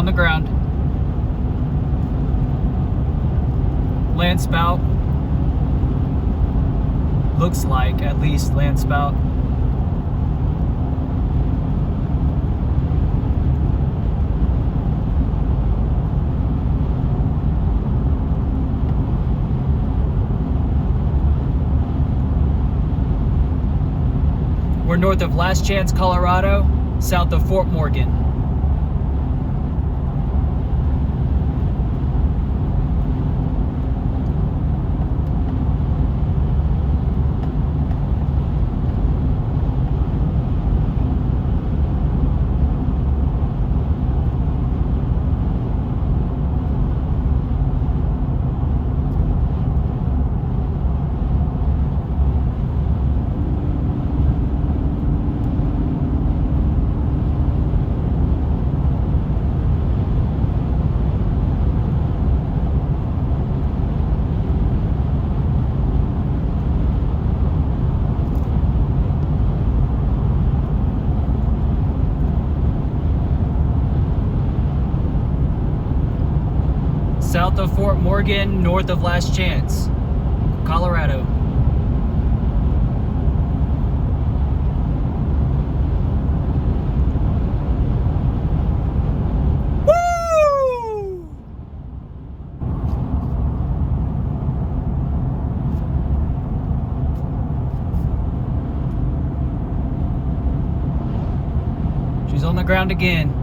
On the ground. Land spout. Looks like, at least, land spout. We're north of Last Chance, Colorado, south of Fort Morgan. South of Fort Morgan, north of Last Chance, Colorado. Woo! She's on the ground again.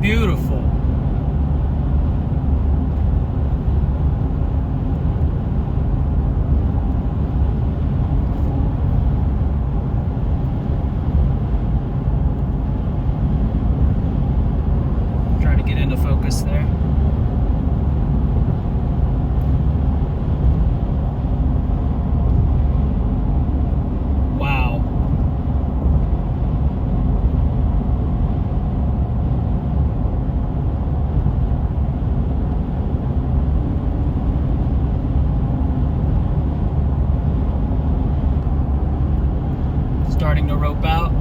Beautiful. Trying to get into focus there. Wow. Starting to rope out.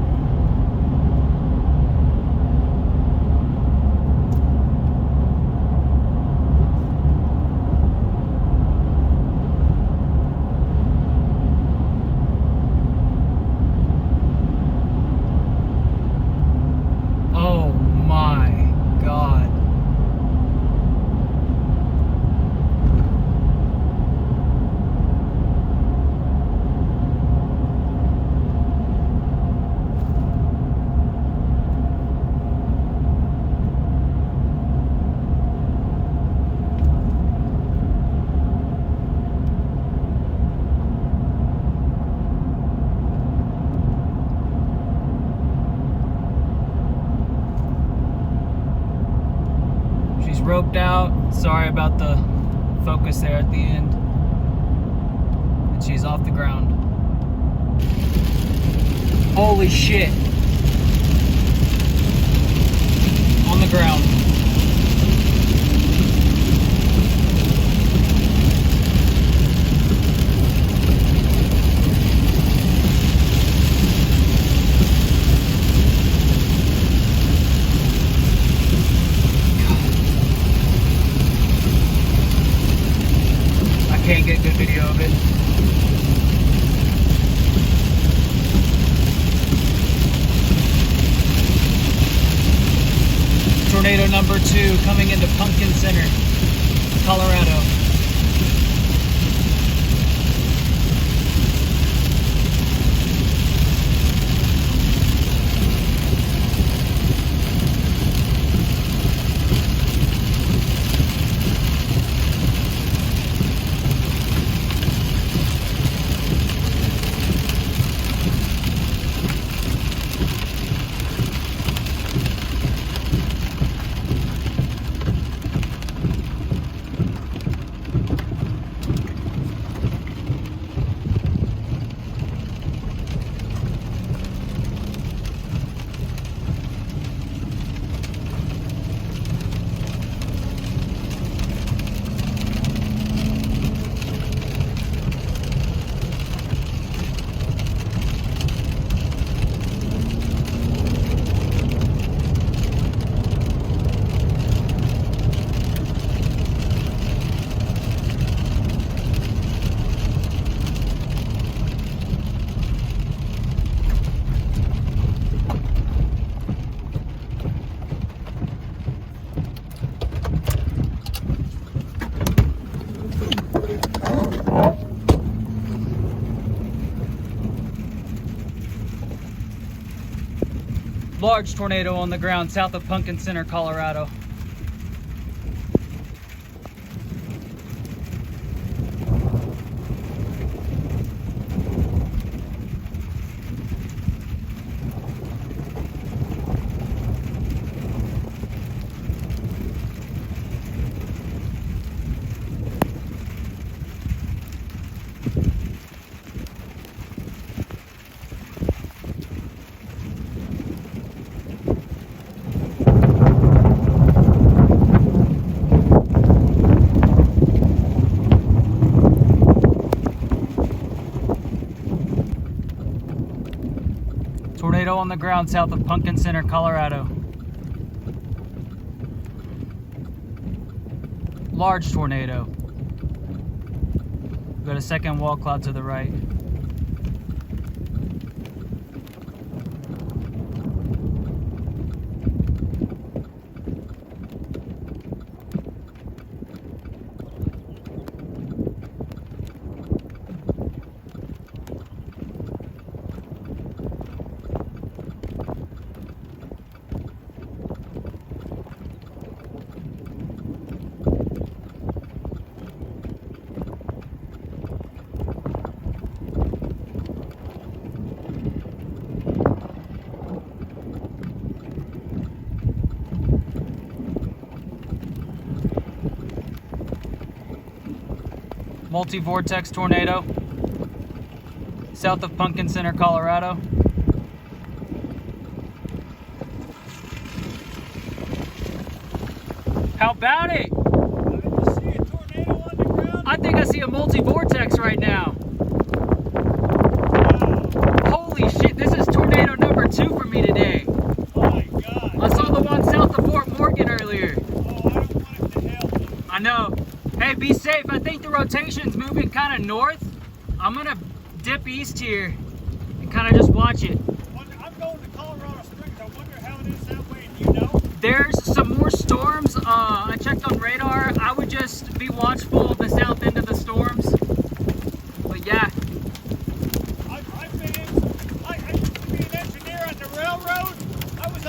Oh my God. She's roped out. Sorry about the focus there at the end. And she's off the ground. Holy shit. On the ground. Can't get good video of it. Tornado number 2 coming into Punkin Center, Colorado. Large tornado on the ground south of Punkin Center, Colorado. Tornado on the ground south of Punkin Center, Colorado. Large tornado. Got a second wall cloud to the right. Multi-vortex tornado south of Punkin Center, Colorado. How about it? I see a tornado on the ground. I think I see a multi-vortex right now. Wow. Holy shit, this is tornado number 2 for me today. Oh my God. I saw the one south of Fort Morgan earlier. Oh, I don't want it to help. I know. Hey, be safe. I think the rotation's moving kind of north. I'm gonna dip east here and kind of just watch it. I'm going to Colorado Springs. I wonder how it is that way. Do you know? There's some more storms. I checked on radar. I would just be watchful of the south end of the storms. But yeah. I've been in. I used to be an engineer at the railroad. I was.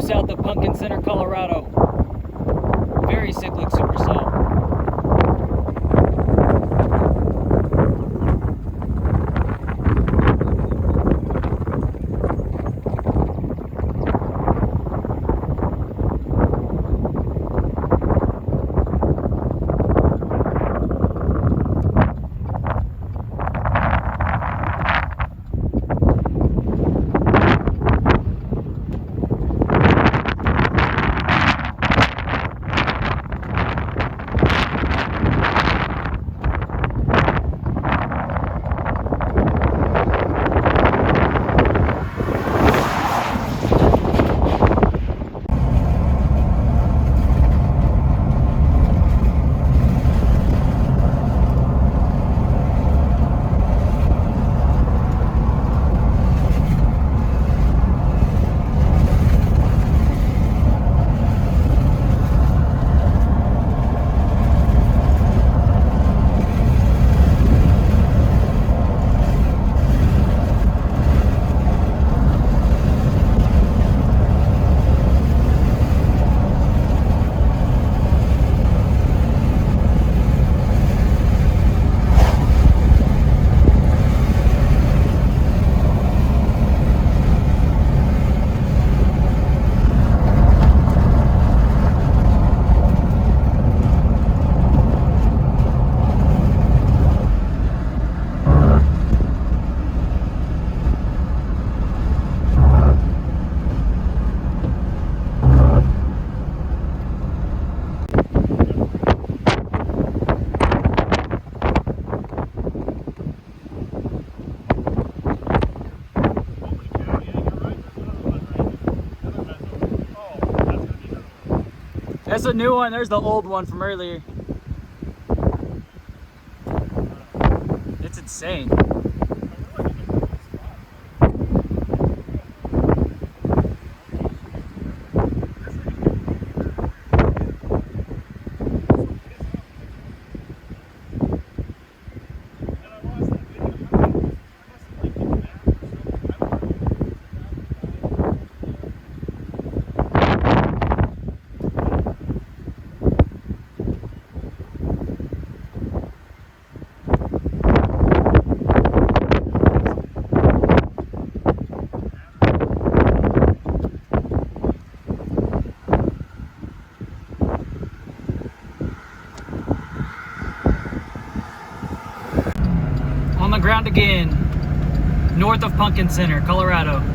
south of Punkin Center, Colorado. Very cyclic supercell. That's a new one. There's the old one from earlier. It's insane. On the ground again, north of Punkin Center, Colorado.